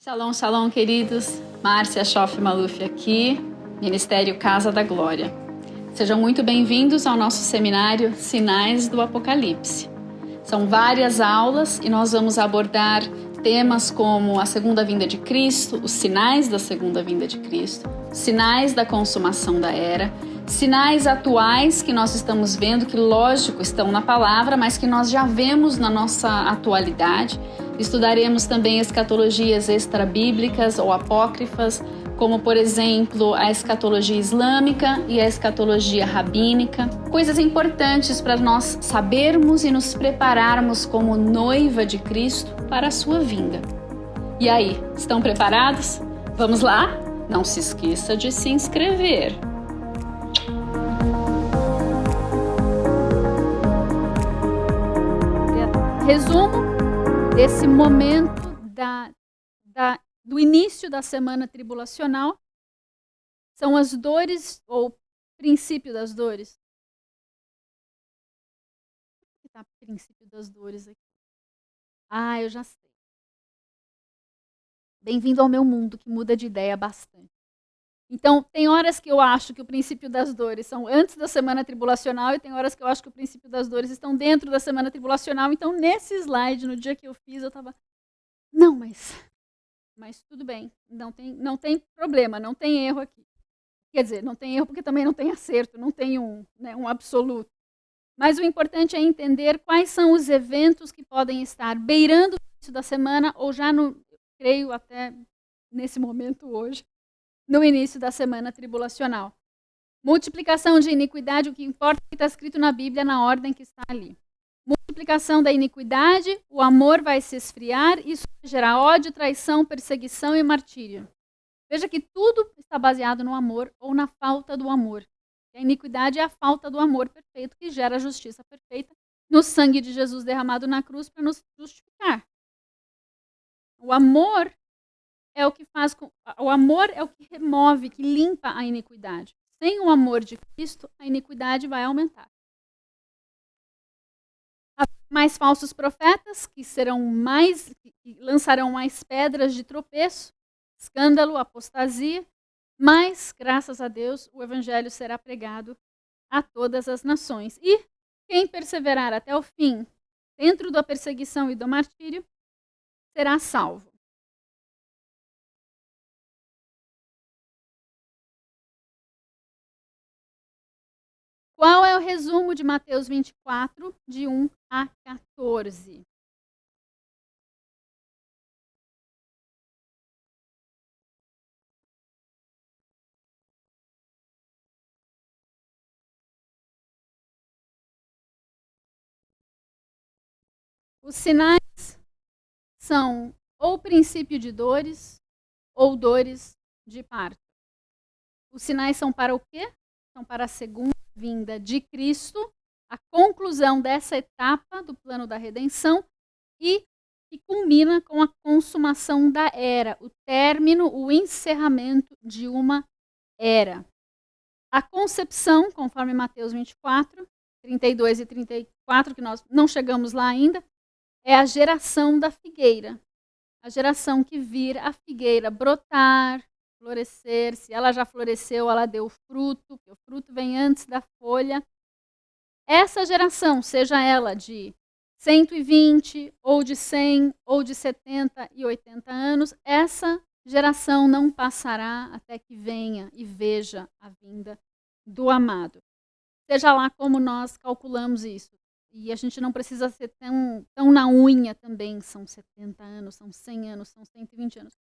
Shalom, shalom, queridos. Márcia Schoff Maluf aqui, Ministério Casa da Glória. Sejam muito bem-vindos ao nosso seminário Sinais do Apocalipse. São várias aulas e nós vamos abordar temas como a segunda vinda de Cristo, os sinais da segunda vinda de Cristo, sinais da consumação da era, sinais atuais que nós estamos vendo, que lógico estão na palavra, mas que nós já vemos na nossa atualidade. Estudaremos também escatologias extrabíblicas ou apócrifas, como por exemplo a escatologia islâmica e a escatologia rabínica. Coisas importantes para nós sabermos e nos prepararmos como noiva de Cristo para a sua vinda. E aí, estão preparados? Vamos lá? Não se esqueça de se inscrever. Resumo desse momento do início da semana tribulacional são as dores, ou princípio das dores. O que está princípio das dores aqui? Ah, eu já sei. Bem-vindo ao meu mundo, que muda de ideia bastante. Então, tem horas que eu acho que o princípio das dores são antes da semana tribulacional e tem horas que eu acho que o princípio das dores estão dentro da semana tribulacional. Então, nesse slide, no dia que eu fiz, eu estava... Não, mas tudo bem. Não tem problema, não tem erro aqui. Quer dizer, não tem erro porque também não tem acerto, não tem um absoluto. Mas o importante é entender quais são os eventos que podem estar beirando o início da semana ou já, creio, até nesse momento hoje, no início da semana tribulacional. Multiplicação de iniquidade, o que importa é que está escrito na Bíblia na ordem que está ali. Multiplicação da iniquidade, o amor vai se esfriar, isso vai gerar ódio, traição, perseguição e martírio. Veja que tudo está baseado no amor ou na falta do amor. A iniquidade é a falta do amor perfeito que gera a justiça perfeita no sangue de Jesus derramado na cruz para nos justificar. O amor é o que remove, que limpa a iniquidade. Sem o amor de Cristo, a iniquidade vai aumentar. Há mais falsos profetas que lançarão mais pedras de tropeço, escândalo, apostasia, mas, graças a Deus, o evangelho será pregado a todas as nações. E quem perseverar até o fim, dentro da perseguição e do martírio, será salvo. Qual é o resumo de Mateus 24, de 1 a 14? Os sinais são ou princípio de dores ou dores de parto. Os sinais são para o quê? São para a segunda vinda de Cristo, a conclusão dessa etapa do plano da redenção e que culmina com a consumação da era, o término, o encerramento de uma era. A concepção, conforme Mateus 24, 32 e 34, que nós não chegamos lá ainda, é a geração da figueira. A geração que vir a figueira brotar, florescer. Se ela já floresceu, ela deu fruto, porque o fruto vem antes da folha. Essa geração, seja ela de 120, ou de 100, ou de 70 e 80 anos, essa geração não passará até que venha e veja a vinda do amado. Seja lá como nós calculamos isso. E a gente não precisa ser tão na unha também, são 70 anos, são 100 anos, são 120 anos.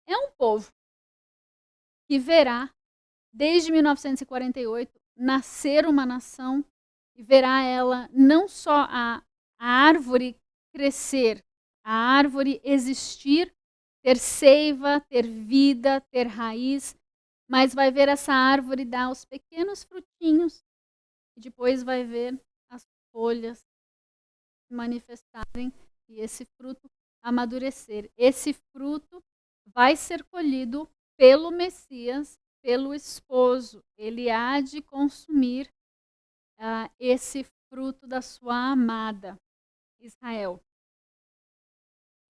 É um povo que verá, desde 1948, nascer uma nação e verá ela não só a árvore crescer, a árvore existir, ter seiva, ter vida, ter raiz, mas vai ver essa árvore dar os pequenos frutinhos e depois vai ver as folhas se manifestarem e esse fruto amadurecer. Esse fruto vai ser colhido pelo Messias, pelo esposo. Ele há de consumir esse fruto da sua amada, Israel.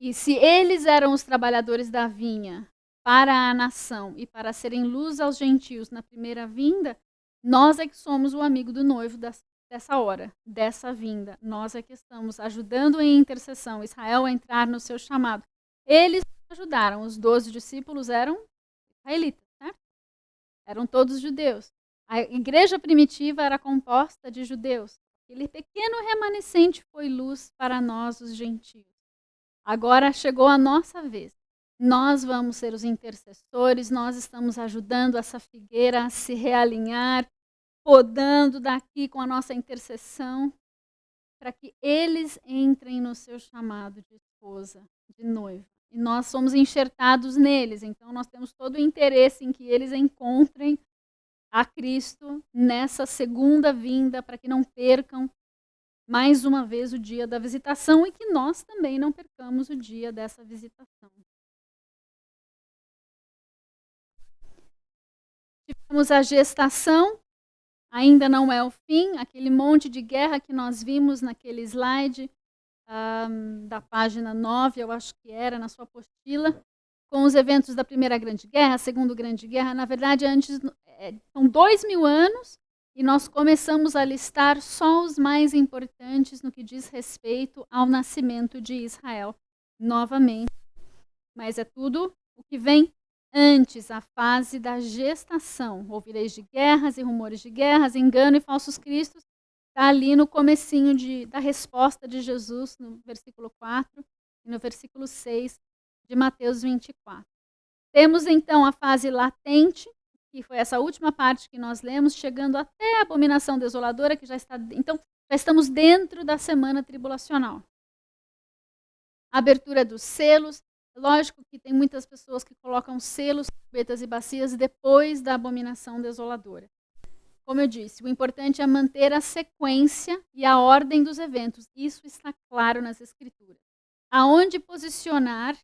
E se eles eram os trabalhadores da vinha para a nação e para serem luz aos gentios na primeira vinda, nós é que somos o amigo do noivo dessa hora, dessa vinda. Nós é que estamos ajudando em intercessão Israel a entrar no seu chamado. Eles ajudaram, os 12 discípulos eram israelitas, certo? Eram todos judeus. A igreja primitiva era composta de judeus. Aquele pequeno remanescente foi luz para nós, os gentios. Agora chegou a nossa vez. Nós vamos ser os intercessores, nós estamos ajudando essa figueira a se realinhar, podando daqui com a nossa intercessão, para que eles entrem no seu chamado de esposa, de noiva. E nós somos enxertados neles, então nós temos todo o interesse em que eles encontrem a Cristo nessa segunda vinda, para que não percam mais uma vez o dia da visitação e que nós também não percamos o dia dessa visitação. Tivemos a gestação, ainda não é o fim, aquele monte de guerra que nós vimos naquele slide da página 9, eu acho que era, na sua apostila, com os eventos da Primeira Grande Guerra, Segunda Grande Guerra. Na verdade, antes, são 2000 anos, e nós começamos a listar só os mais importantes no que diz respeito ao nascimento de Israel, novamente. Mas é tudo o que vem antes, a fase da gestação. Ouvireis de guerras e rumores de guerras, engano e falsos cristos. Está ali no comecinho da resposta de Jesus, no versículo 4 e no versículo 6 de Mateus 24. Temos então a fase latente, que foi essa última parte que nós lemos, chegando até a abominação desoladora, que já está. Então, já estamos dentro da semana tribulacional. A abertura dos selos. Lógico que tem muitas pessoas que colocam selos, trombetas e bacias depois da abominação desoladora. Como eu disse, o importante é manter a sequência e a ordem dos eventos. Isso está claro nas Escrituras. Aonde posicionar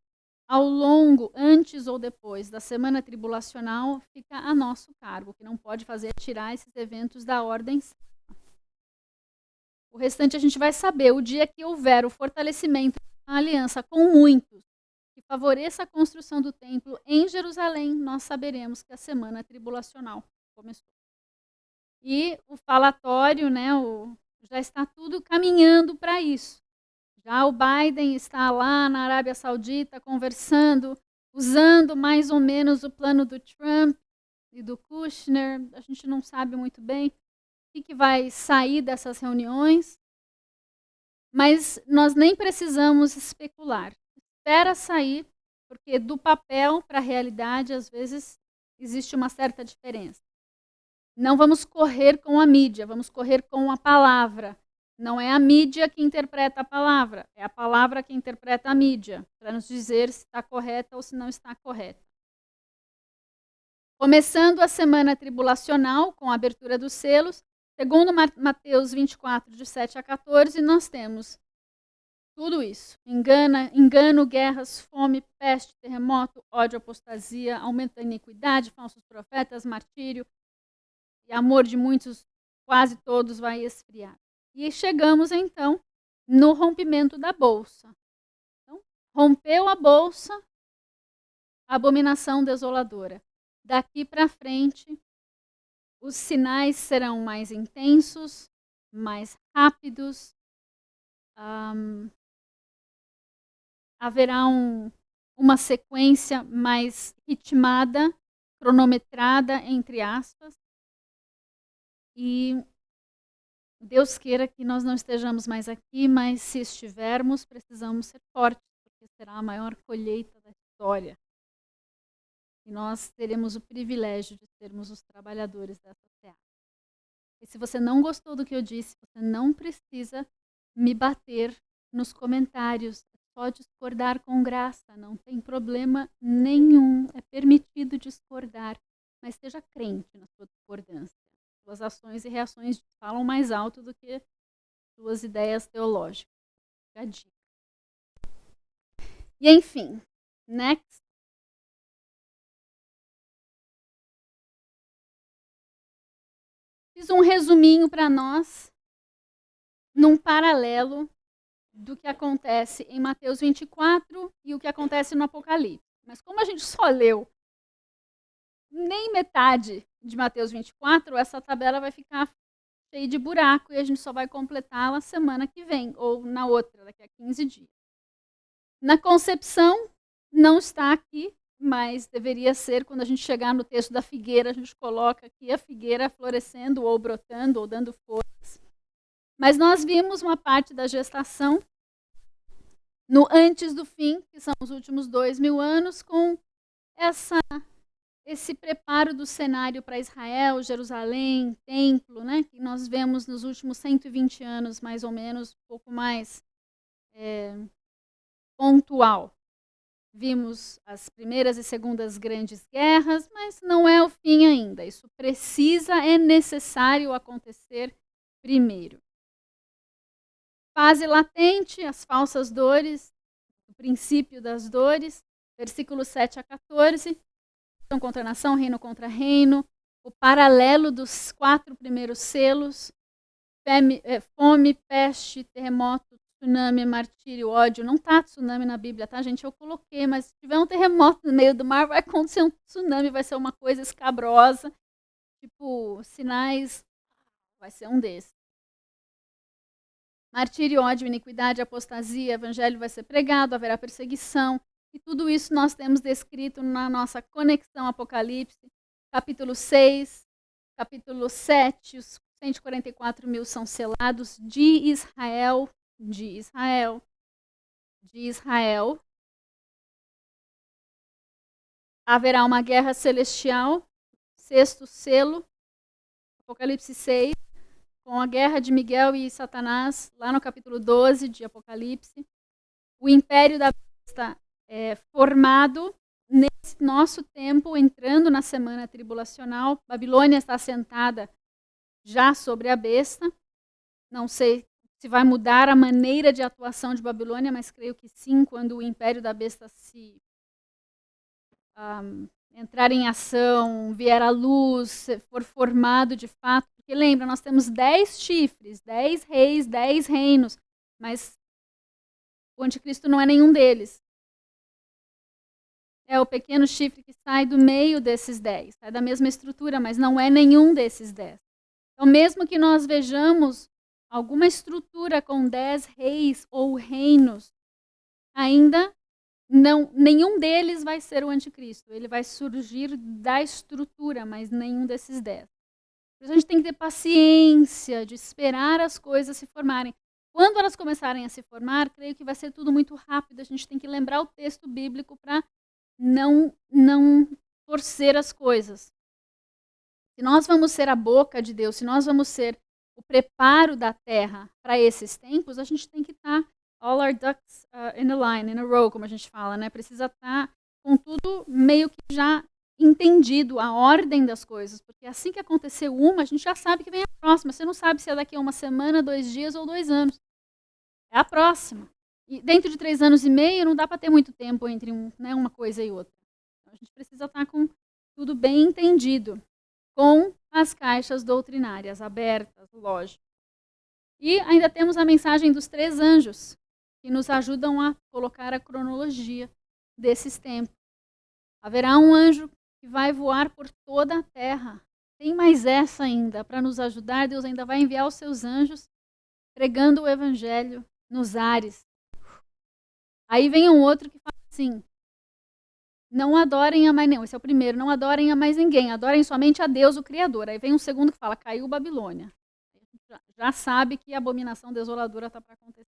ao longo, antes ou depois da semana tribulacional, fica a nosso cargo. O que não pode fazer é tirar esses eventos da ordem. O restante a gente vai saber. O dia que houver o fortalecimento da aliança com muitos, que favoreça a construção do templo em Jerusalém, nós saberemos que a semana tribulacional começou. E o falatório, né, já está tudo caminhando para isso. Já o Biden está lá na Arábia Saudita conversando, usando mais ou menos o plano do Trump e do Kushner. A gente não sabe muito bem o que vai sair dessas reuniões, mas nós nem precisamos especular. Espera sair, porque do papel para a realidade, às vezes, existe uma certa diferença. Não vamos correr com a mídia, vamos correr com a palavra. Não é a mídia que interpreta a palavra, é a palavra que interpreta a mídia, para nos dizer se está correta ou se não está correta. Começando a semana tribulacional, com a abertura dos selos, segundo Mateus 24, de 7 a 14, nós temos tudo isso. Engano, guerras, fome, peste, terremoto, ódio, apostasia, aumento da iniquidade, falsos profetas, martírio, e amor de muitos, quase todos, vai esfriar. E chegamos, então, no rompimento da bolsa. Então, rompeu a bolsa, a abominação desoladora. Daqui para frente, os sinais serão mais intensos, mais rápidos, haverá uma sequência mais ritmada, cronometrada, entre aspas, e Deus queira que nós não estejamos mais aqui, mas se estivermos, precisamos ser fortes, porque será a maior colheita da história. E nós teremos o privilégio de sermos os trabalhadores dessa terra. E se você não gostou do que eu disse, você não precisa me bater nos comentários. É só discordar com graça, não tem problema nenhum. É permitido discordar, mas esteja crente na sua discordância. Suas ações e reações falam mais alto do que suas ideias teológicas. Fica a dica. E enfim, next. Fiz um resuminho para nós, num paralelo do que acontece em Mateus 24 e o que acontece no Apocalipse. Mas como a gente só leu nem metade de Mateus 24, essa tabela vai ficar cheia de buraco e a gente só vai completá-la semana que vem, ou na outra, daqui a 15 dias. Na concepção, não está aqui, mas deveria ser quando a gente chegar no texto da figueira, a gente coloca aqui a figueira florescendo ou brotando ou dando folhas. Mas nós vimos uma parte da gestação no antes do fim, que são os últimos 2000 anos, com esse preparo do cenário para Israel, Jerusalém, templo, né, que nós vemos nos últimos 120 anos, mais ou menos, um pouco mais pontual. Vimos as primeiras e segundas grandes guerras, mas não é o fim ainda. Isso é necessário acontecer primeiro. Fase latente, as falsas dores, o princípio das dores, versículos 7 a 14. Nação contra nação, reino contra reino, o paralelo dos 4 primeiros selos, fome, peste, terremoto, tsunami, martírio, ódio. Não está tsunami na Bíblia, tá, gente? Eu coloquei, mas se tiver um terremoto no meio do mar, vai acontecer um tsunami, vai ser uma coisa escabrosa. Tipo, sinais, vai ser um desses. Martírio, ódio, iniquidade, apostasia, evangelho vai ser pregado, haverá perseguição. E tudo isso nós temos descrito na nossa Conexão Apocalipse, capítulo 6, capítulo 7, os 144 mil são selados de Israel. Haverá uma guerra celestial, sexto selo, Apocalipse 6, com a guerra de Miguel e Satanás, lá no capítulo 12 de Apocalipse. O império da besta é formado nesse nosso tempo, entrando na semana tribulacional. Babilônia está assentada já sobre a besta. Não sei se vai mudar a maneira de atuação de Babilônia, mas creio que sim, quando o império da besta se entrar em ação, vier à luz, for formado de fato. Porque lembra, nós temos 10 chifres, 10 reis, 10 reinos, mas o anticristo não é nenhum deles. É o pequeno chifre que sai do meio desses 10, sai da mesma estrutura, mas não é nenhum desses 10. Então, mesmo que nós vejamos alguma estrutura com 10 reis ou reinos, ainda nenhum deles vai ser o anticristo. Ele vai surgir da estrutura, mas nenhum desses 10. Por isso a gente tem que ter paciência de esperar as coisas se formarem. Quando elas começarem a se formar, creio que vai ser tudo muito rápido. A gente tem que lembrar o texto bíblico para não torcer as coisas. Se nós vamos ser a boca de Deus, se nós vamos ser o preparo da terra para esses tempos, a gente tem que estar all our ducks in a line, in a row, como a gente fala, né? Precisa estar com tudo meio que já entendido, a ordem das coisas, porque assim que acontecer uma, a gente já sabe que vem a próxima. Você não sabe se é daqui a uma semana, 2 dias ou 2 anos. É a próxima. E dentro de 3 anos e meio, não dá para ter muito tempo entre uma coisa e outra. Então, a gente precisa estar com tudo bem entendido, com as caixas doutrinárias abertas, lógico. E ainda temos a mensagem dos 3 anjos, que nos ajudam a colocar a cronologia desses tempos. Haverá um anjo que vai voar por toda a terra. Tem mais essa ainda, para nos ajudar, Deus ainda vai enviar os seus anjos pregando o evangelho nos ares. Aí vem um outro que fala assim, não adorem a mais nenhum. Esse é o primeiro, não adorem a mais ninguém, adorem somente a Deus, o Criador. Aí vem um segundo que fala, caiu Babilônia. Já sabe que a abominação desoladora está para acontecer.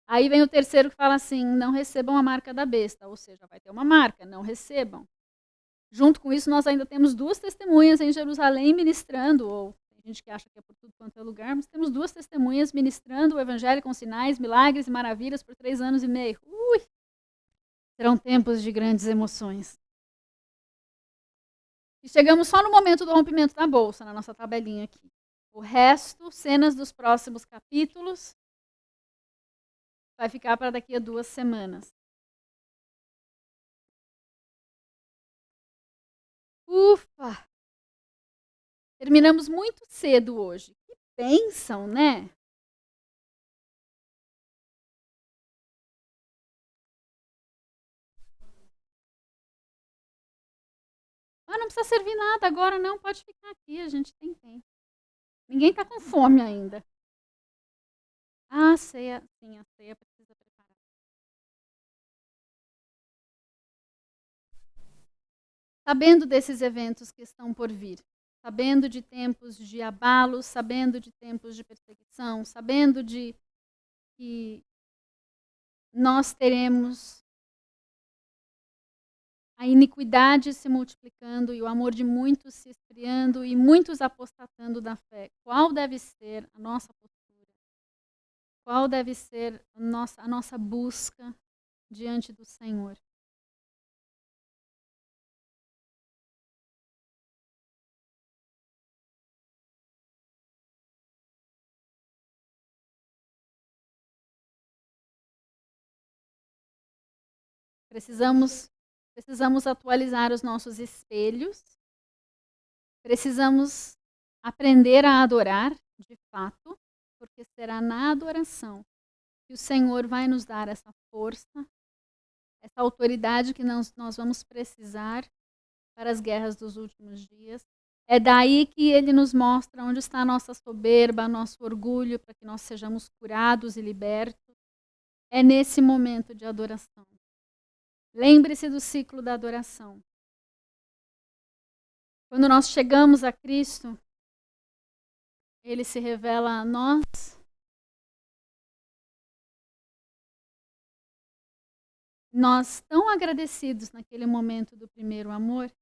Aí vem o terceiro que fala assim, não recebam a marca da besta, ou seja, vai ter uma marca, não recebam. Junto com isso, nós ainda temos 2 testemunhas em Jerusalém ministrando, ou tem gente que acha que é por tudo quanto é lugar, mas temos 2 testemunhas ministrando o evangelho com sinais, milagres e maravilhas por 3 anos e meio. Serão tempos de grandes emoções. E chegamos só no momento do rompimento da bolsa, na nossa tabelinha aqui. O resto, cenas dos próximos capítulos, vai ficar para daqui a 2 semanas. Ufa! Terminamos muito cedo hoje. Que bênção, né? Ah, não precisa servir nada agora, não, pode ficar aqui, a gente tem tempo. Ninguém está com fome ainda. Ah, a ceia, sim, a ceia precisa preparar. Sabendo desses eventos que estão por vir, sabendo de tempos de abalos, sabendo de tempos de perseguição, sabendo de que nós teremos a iniquidade se multiplicando e o amor de muitos se esfriando e muitos apostatando da fé. Qual deve ser a nossa postura? Qual deve ser a nossa busca diante do Senhor? Precisamos atualizar os nossos espelhos. Precisamos aprender a adorar, de fato, porque será na adoração que o Senhor vai nos dar essa força, essa autoridade que nós vamos precisar para as guerras dos últimos dias. É daí que ele nos mostra onde está a nossa soberba, nosso orgulho, para que nós sejamos curados e libertos. É nesse momento de adoração. Lembre-se do ciclo da adoração. Quando nós chegamos a Cristo, ele se revela a nós. Nós, tão agradecidos naquele momento do primeiro amor,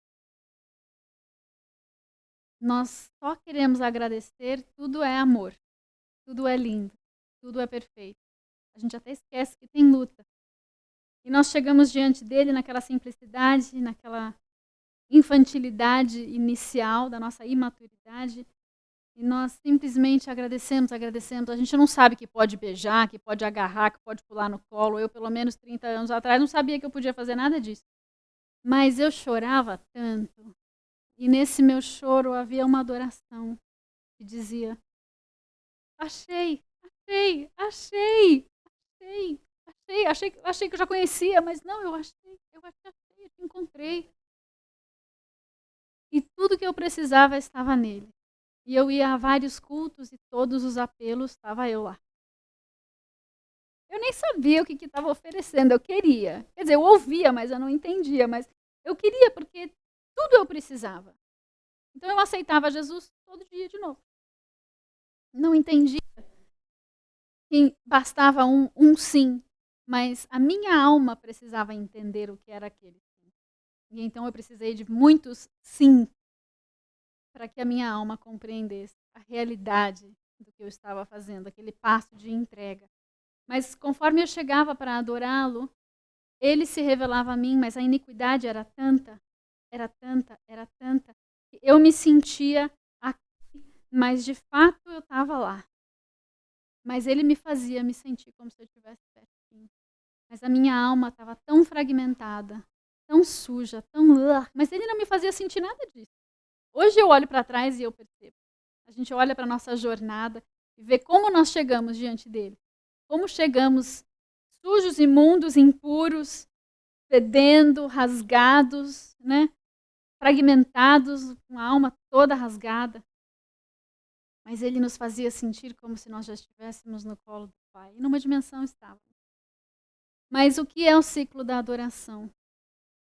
nós só queremos agradecer, tudo é amor, tudo é lindo, tudo é perfeito. A gente até esquece que tem luta. E nós chegamos diante dele naquela simplicidade, naquela infantilidade inicial da nossa imaturidade, e nós simplesmente agradecemos. A gente não sabe que pode beijar, que pode agarrar, que pode pular no colo. Eu, pelo menos 30 anos atrás, não sabia que eu podia fazer nada disso. Mas eu chorava tanto. E nesse meu choro havia uma adoração que dizia: achei, achei, achei, achei, achei que eu já conhecia, mas não, eu achei, eu te encontrei. E tudo que eu precisava estava nele. E eu ia a vários cultos e todos os apelos estava eu lá. Eu nem sabia o que estava oferecendo, eu queria. Quer dizer, eu ouvia, mas eu não entendia, mas eu queria porque tudo eu precisava. Então eu aceitava Jesus todo dia de novo. Não entendia que bastava um sim, mas a minha alma precisava entender o que era aquele sim. E então eu precisei de muitos sim para que a minha alma compreendesse a realidade do que eu estava fazendo, aquele passo de entrega. Mas conforme eu chegava para adorá-lo, ele se revelava a mim, mas a iniquidade era tanta, que eu me sentia aqui, mas de fato eu estava lá. Mas ele me fazia me sentir como se eu estivesse pertinho. Mas a minha alma estava tão fragmentada, tão suja, tão... Mas ele não me fazia sentir nada disso. Hoje eu olho para trás e eu percebo. A gente olha para a nossa jornada e vê como nós chegamos diante dele. Como chegamos sujos, imundos, impuros, fedendo, rasgados, né? Fragmentados, com a alma toda rasgada. Mas ele nos fazia sentir como se nós já estivéssemos no colo do Pai. E numa dimensão estávamos. Mas o que é o ciclo da adoração?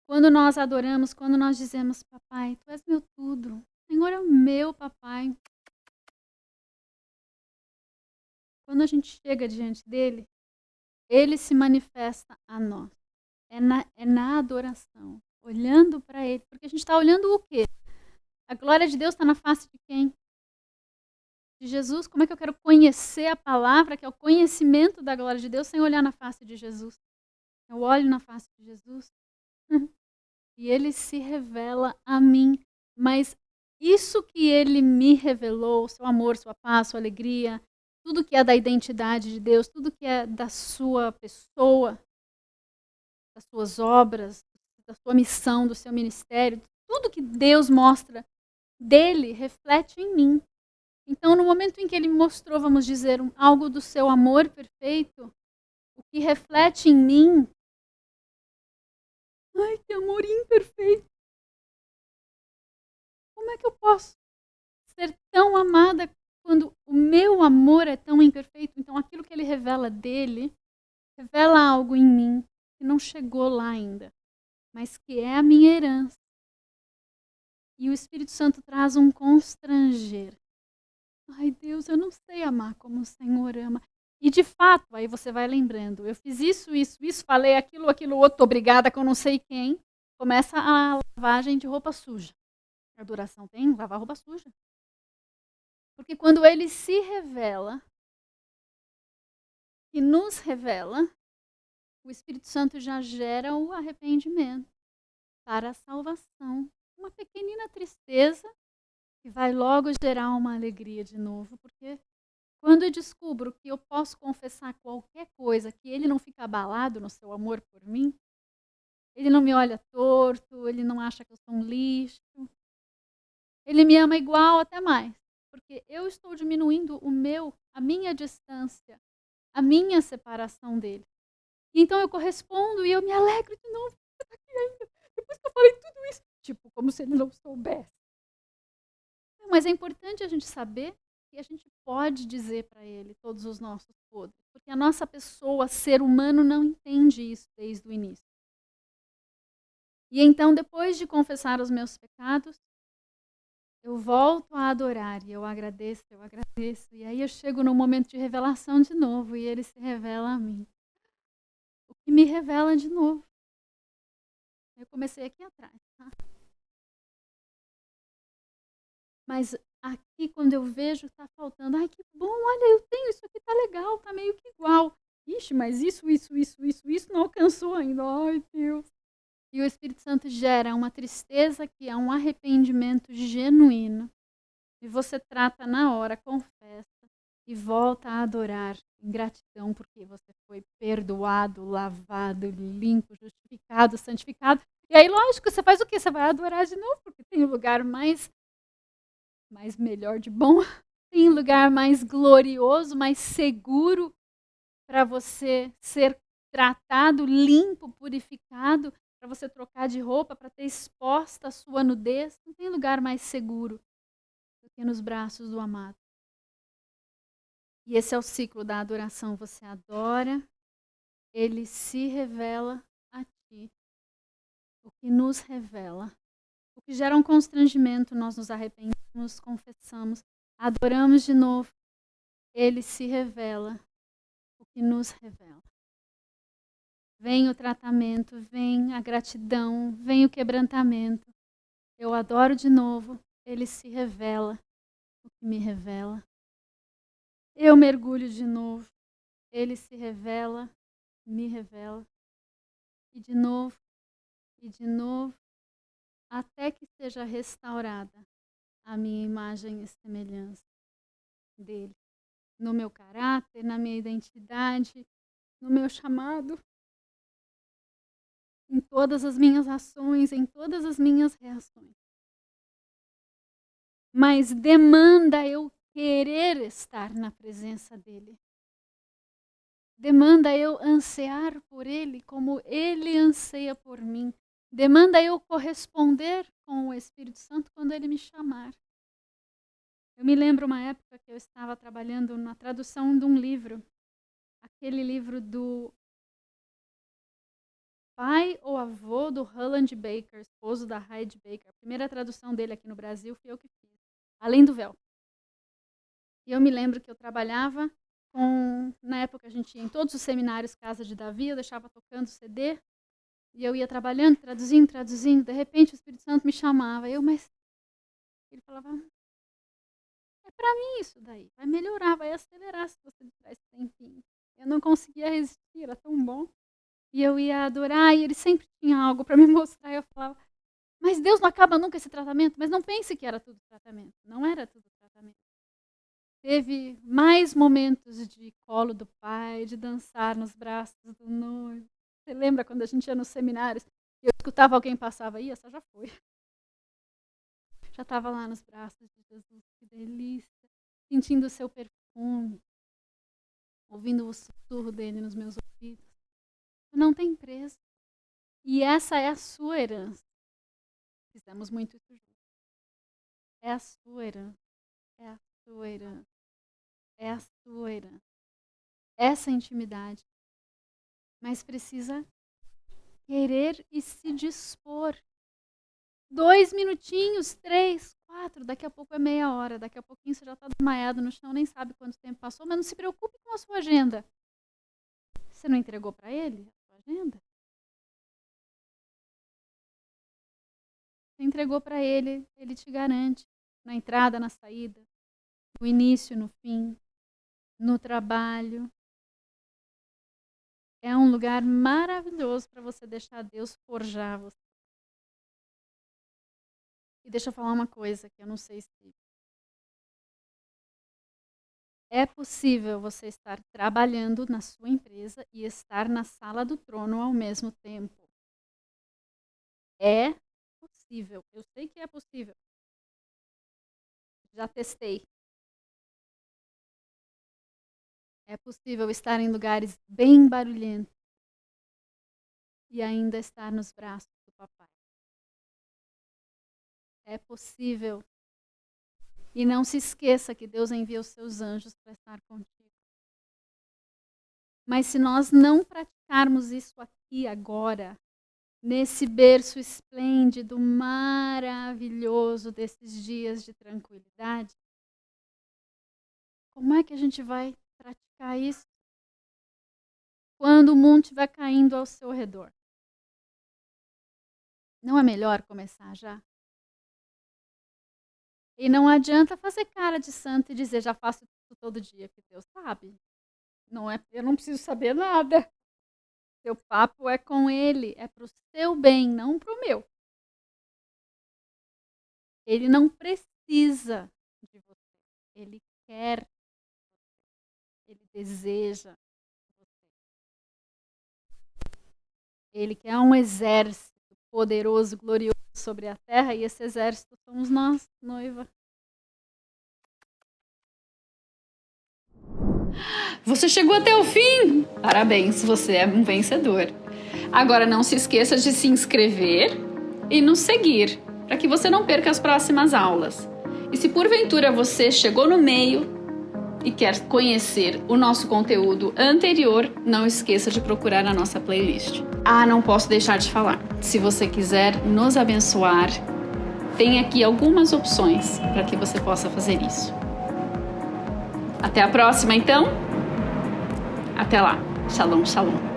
Quando nós adoramos, quando nós dizemos: Papai, Tu és meu tudo. O Senhor é o meu papai. Quando a gente chega diante dele, ele se manifesta a nós. É na adoração, olhando para ele. Porque a gente está olhando o quê? A glória de Deus está na face de quem? De Jesus. Como é que eu quero conhecer a palavra, que é o conhecimento da glória de Deus, sem olhar na face de Jesus? Eu olho na face de Jesus e ele se revela a mim. Mas isso que ele me revelou, seu amor, sua paz, sua alegria, tudo que é da identidade de Deus, tudo que é da sua pessoa, das suas obras, da sua missão, do seu ministério, tudo que Deus mostra dele reflete em mim. Então, no momento em que ele me mostrou, vamos dizer, algo do seu amor perfeito, o que reflete em mim, ai, que amor imperfeito. é que eu posso ser tão amada quando o meu amor é tão imperfeito? Então aquilo que ele revela dele, revela algo em mim que não chegou lá ainda, mas que é a minha herança. E o Espírito Santo traz um constranger. Ai, Deus, eu não sei amar como o Senhor ama. E de fato, aí você vai lembrando, eu fiz isso, falei aquilo outro, obrigada com não sei quem. Começa a lavagem de roupa suja. A adoração tem lavar roupa suja. Porque quando ele se revela, e nos revela, o Espírito Santo já gera o arrependimento para a salvação. Uma pequenina tristeza que vai logo gerar uma alegria de novo, porque quando eu descubro que eu posso confessar qualquer coisa, que ele não fica abalado no seu amor por mim, ele não me olha torto, ele não acha que eu sou um lixo, ele me ama igual, até mais, porque eu estou diminuindo a minha distância, a minha separação dele. Então eu correspondo e eu me alegro de novo. Você está aqui ainda, depois que eu falei tudo isso. Tipo, como se ele não soubesse. Mas é importante a gente saber que a gente pode dizer para ele todos os nossos podres. Porque a nossa pessoa, ser humano, não entende isso desde o início. E então, depois de confessar os meus pecados, eu volto a adorar e eu agradeço. E aí eu chego no momento de revelação de novo e ele se revela a mim. O que me revela de novo. Eu comecei aqui atrás, tá? Mas aqui, quando eu vejo, tá faltando. Ai, que bom, olha, eu tenho isso aqui, tá legal, tá meio que igual. Ixi, mas isso não alcançou ainda. Ai, Deus. E o Espírito Santo gera uma tristeza que é um arrependimento genuíno. E você trata na hora, confessa e volta a adorar em gratidão porque você foi perdoado, lavado, limpo, justificado, santificado. E aí, lógico, você faz o quê? Você vai adorar de novo, porque tem um lugar mais melhor de bom, tem um lugar mais glorioso, mais seguro para você ser tratado, limpo, purificado, para você trocar de roupa, para ter exposta a sua nudez. Não tem lugar mais seguro do que nos braços do amado. E esse é o ciclo da adoração. Você adora, ele se revela a ti. O que nos revela. O que gera um constrangimento, nós nos arrependemos, confessamos, adoramos de novo. Ele se revela. O que nos revela. Vem o tratamento, vem a gratidão, vem o quebrantamento. Eu adoro de novo. Ele se revela. O que me revela. Eu mergulho de novo. Ele se revela, me revela. E de novo, até que seja restaurada a minha imagem e semelhança dele. No meu caráter, na minha identidade, no meu chamado, em todas as minhas ações, em todas as minhas reações. Mas demanda eu querer estar na presença dele. Demanda eu ansiar por ele como ele anseia por mim. Demanda eu corresponder com o Espírito Santo quando ele me chamar. Eu me lembro uma época que eu estava trabalhando na tradução de um livro. Aquele livro do pai ou avô do Roland Baker, esposo da Heidi Baker. A primeira tradução dele aqui no Brasil foi eu que fiz. Além do Véu. E eu me lembro que eu trabalhava na época a gente ia em todos os seminários Casa de Davi, eu deixava tocando CD, e eu ia trabalhando, traduzindo, de repente o Espírito Santo me chamava, mas ele falava, é para mim isso daí, vai melhorar, vai acelerar se você tiver esse tempinho. Eu não conseguia resistir, era tão bom. E eu ia adorar, e ele sempre tinha algo para me mostrar, e eu falava, mas Deus não acaba nunca esse tratamento, mas não pense que era tudo tratamento, não era tudo tratamento. Teve mais momentos de colo do pai, de dançar nos braços do noivo. Você lembra quando a gente ia nos seminários e eu escutava alguém passava aí? Essa já foi. Já estava lá nos braços de Jesus, que delícia. Sentindo o seu perfume, ouvindo o sussurro dele nos meus ouvidos. Não tem preço. E essa é a sua herança. Fizemos muito isso juntos. É a sua herança. É a sua herança. É a sua herança. Essa intimidade. Mas precisa querer e se dispor. 2 minutinhos, 3, 4, daqui a pouco é meia hora, daqui a pouquinho você já está desmaiado no chão, nem sabe quanto tempo passou, mas não se preocupe com a sua agenda. Você não entregou para ele a sua agenda? Você entregou para ele, ele te garante na entrada, na saída, no início, no fim, no trabalho. É um lugar maravilhoso para você deixar Deus forjar você. E deixa eu falar uma coisa que eu não sei se é possível você estar trabalhando na sua empresa e estar na sala do trono ao mesmo tempo. É possível. Eu sei que é possível. Já testei. É possível estar em lugares bem barulhentos e ainda estar nos braços do papai. É possível. E não se esqueça que Deus envia os seus anjos para estar contigo. Mas se nós não praticarmos isso aqui agora, nesse berço esplêndido, maravilhoso desses dias de tranquilidade, como é que a gente vai praticar isso quando o mundo estiver caindo ao seu redor? Não é melhor começar já? E não adianta fazer cara de santo e dizer, já faço isso todo dia, que Deus sabe. Não é, eu não preciso saber nada. Seu papo é com Ele, é para o seu bem, não para o meu. Ele não precisa de você, Ele quer, Ele deseja você. Ele quer um exército poderoso, glorioso sobre a terra, e esse exército somos nós, noiva. Você chegou até o fim! Parabéns, você é um vencedor. Agora não se esqueça de se inscrever e nos seguir, para que você não perca as próximas aulas. E se porventura você chegou no meio e quer conhecer o nosso conteúdo anterior, não esqueça de procurar na nossa playlist. Ah, não posso deixar de falar. Se você quiser nos abençoar, tem aqui algumas opções para que você possa fazer isso. Até a próxima, então. Até lá. Shalom, shalom.